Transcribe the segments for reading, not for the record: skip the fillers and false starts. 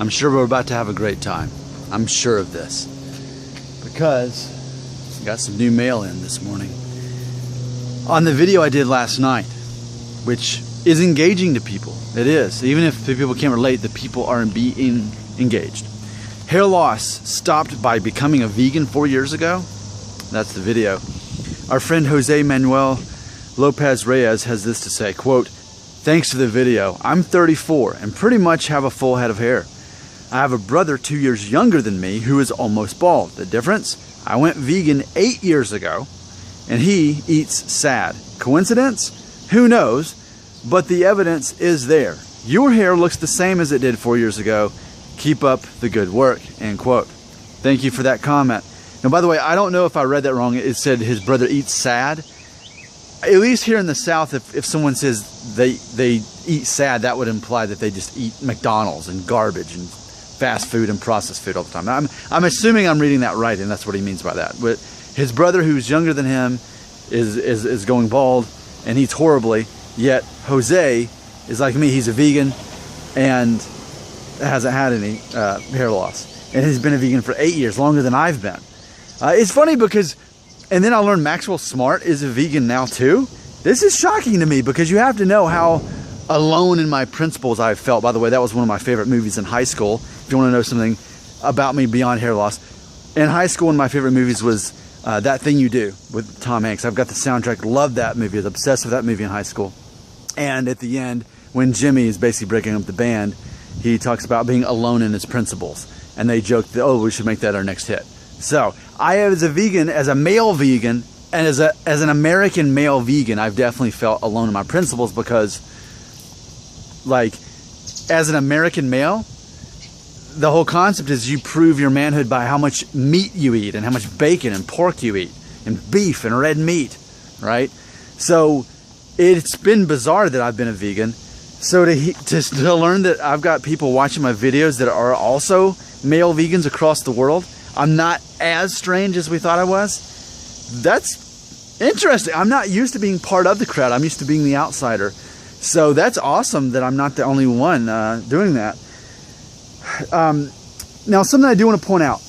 I'm sure we're about to have a great time. I'm sure of this. Because I got some new mail in this morning. On the video I did last night, which is engaging to people. It is. Even if the people can't relate, the people are being engaged. Hair loss stopped by becoming a vegan 4 years ago. That's the video. Our friend Jose Manuel Lopez Reyes has this to say, quote, "Thanks for the video. I'm 34 and pretty much have a full head of hair. I have a brother 2 years younger than me who is almost bald. The difference? I went vegan 8 years ago and he eats sad. Coincidence? Who knows? But the evidence is there. Your hair looks the same as it did 4 years ago. Keep up the good work," end quote. Thank you for that comment. Now, by the way, I don't know if I read that wrong. It said his brother eats sad. At least here in the South, if someone says they eat sad, that would imply that they just eat McDonald's and garbage and fast food and processed food all the time. I'm assuming I'm reading that right, and that's what he means by that. But his brother, who's younger than him, is going bald and eats horribly. Yet Jose is like me. He's a vegan and hasn't had any hair loss. And he's been a vegan for 8 years, longer than I've been. It's funny because, and then I learned Maxwell Smart is a vegan now too. This is shocking to me because you have to know how alone in my principles I've felt. By the way, that was one of my favorite movies in high school. If you want to know something about me beyond hair loss. In high school, one of my favorite movies was That Thing You Do with Tom Hanks. I've got the soundtrack, loved that movie, I was obsessed with that movie in high school. And at the end, when Jimmy is basically breaking up the band, he talks about being alone in his principles. And they joked that, oh, we should make that our next hit. So, I as a vegan, as a male vegan, and as an American male vegan, I've definitely felt alone in my principles because, like, as an American male, the whole concept is you prove your manhood by how much meat you eat and how much bacon and pork you eat and beef and red meat, right? So it's been bizarre that I've been a vegan. So to learn that I've got people watching my videos that are also male vegans across the world, I'm not as strange as we thought I was. That's interesting. I'm not used to being part of the crowd. I'm used to being the outsider. So that's awesome that I'm not the only one doing that. Now, something I do want to point out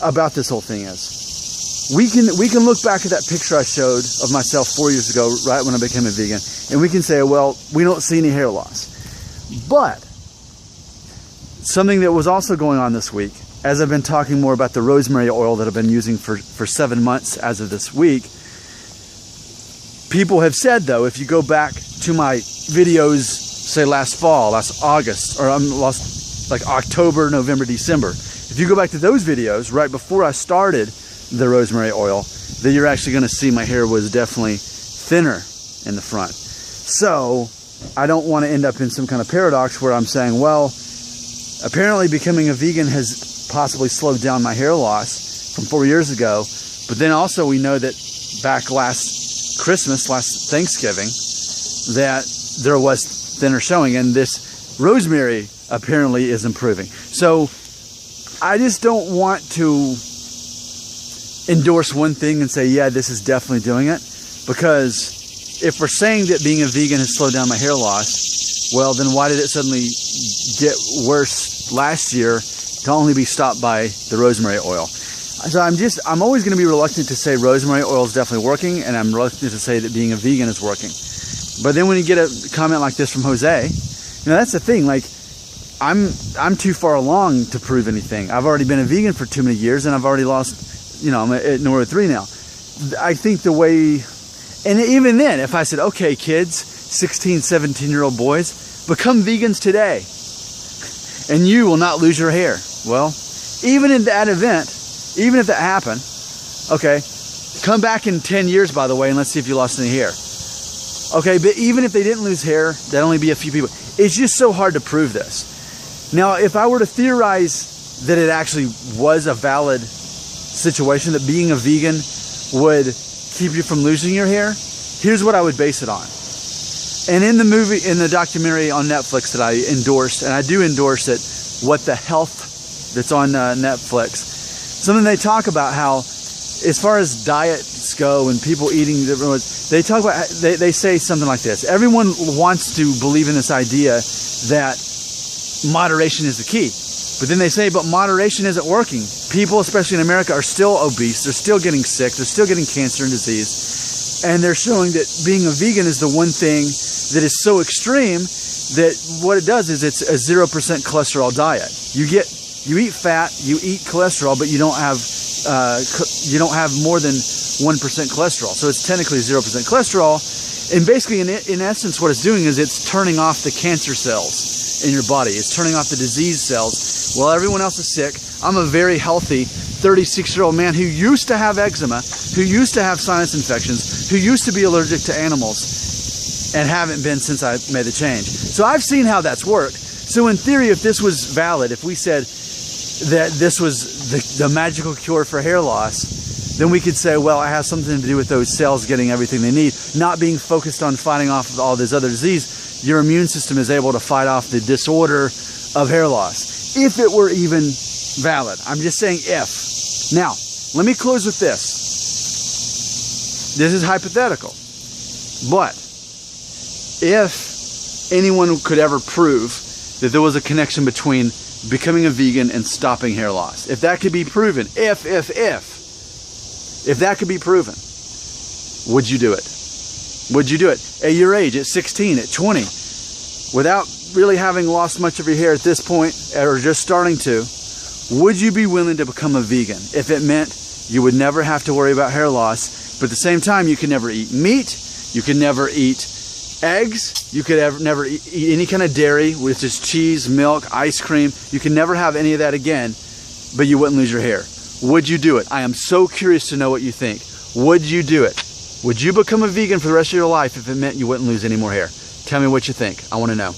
about this whole thing is we can look back at that picture I showed of myself 4 years ago, right when I became a vegan, and we can say, well, we don't see any hair loss. But something that was also going on this week, as I've been talking more about the rosemary oil that I've been using for 7 months as of this week, people have said, though, if you go back to my videos, say last fall, last August, or like October, November, December, if you go back to those videos right before I started the rosemary oil, then you're actually going to see my hair was definitely thinner in the front. So I don't want to end up in some kind of paradox where I'm saying, well, apparently becoming a vegan has possibly slowed down my hair loss from 4 years ago, but then also we know that back last Christmas, last Thanksgiving, that there was thinner showing, and this rosemary apparently is improving. So I just don't want to endorse one thing and say, yeah, this is definitely doing it, because if we're saying that being a vegan has slowed down my hair loss, well, then why did it suddenly get worse last year to only be stopped by the rosemary oil? So I'm always going to be reluctant to say rosemary oil is definitely working, and I'm reluctant to say that being a vegan is working. But then when you get a comment like this from Jose, you know, that's the thing, like, I'm too far along to prove anything. I've already been a vegan for too many years, and I've already lost, you know, I'm at number 3 now. I think the way, and even then, if I said, okay, kids, 16, 17-year-old boys, become vegans today, and you will not lose your hair. Well, even in that event, even if that happened, okay, come back in 10 years, by the way, and let's see if you lost any hair. Okay, but even if they didn't lose hair, that'd only be a few people. It's just so hard to prove this. Now, if I were to theorize that it actually was a valid situation, that being a vegan would keep you from losing your hair, here's what I would base it on. And in the movie, in the documentary on Netflix that I endorsed, and I do endorse it, What the Health, that's on Netflix, something they talk about how, as far as diets go and people eating different ones, they talk about, they say something like this. Everyone wants to believe in this idea that moderation is the key. But then they say, but moderation isn't working. People, especially in America, are still obese. They're still getting sick. They're still getting cancer and disease. And they're showing that being a vegan is the one thing that is so extreme that what it does is it's a 0% cholesterol diet. You eat fat, you eat cholesterol, but you don't have more than 1% cholesterol. So it's technically 0% cholesterol. And basically, in essence, what it's doing is it's turning off the cancer cells in your body. It's turning off the disease cells. While everyone else is sick, I'm a very healthy 36-year-old man who used to have eczema, who used to have sinus infections, who used to be allergic to animals, and haven't been since I made the change. So I've seen how that's worked. So in theory, if this was valid, if we said that this was the magical cure for hair loss, then we could say, well, it has something to do with those cells getting everything they need, not being focused on fighting off all this other disease. Your immune system is able to fight off the disorder of hair loss, if it were even valid. I'm just saying if. Now, let me close with this. This is hypothetical. But if anyone could ever prove that there was a connection between becoming a vegan and stopping hair loss, if that could be proven, if that could be proven, would you do it? Would you do it? At your age, at 16, at 20, without really having lost much of your hair at this point, or just starting to, would you be willing to become a vegan if it meant you would never have to worry about hair loss, but at the same time you can never eat meat, you can never eat eggs, you could never eat any kind of dairy, which is cheese, milk, ice cream, you can never have any of that again, but you wouldn't lose your hair? Would you do it? I am so curious to know what you think. Would you do it? Would you become a vegan for the rest of your life if it meant you wouldn't lose any more hair? Tell me what you think. I want to know.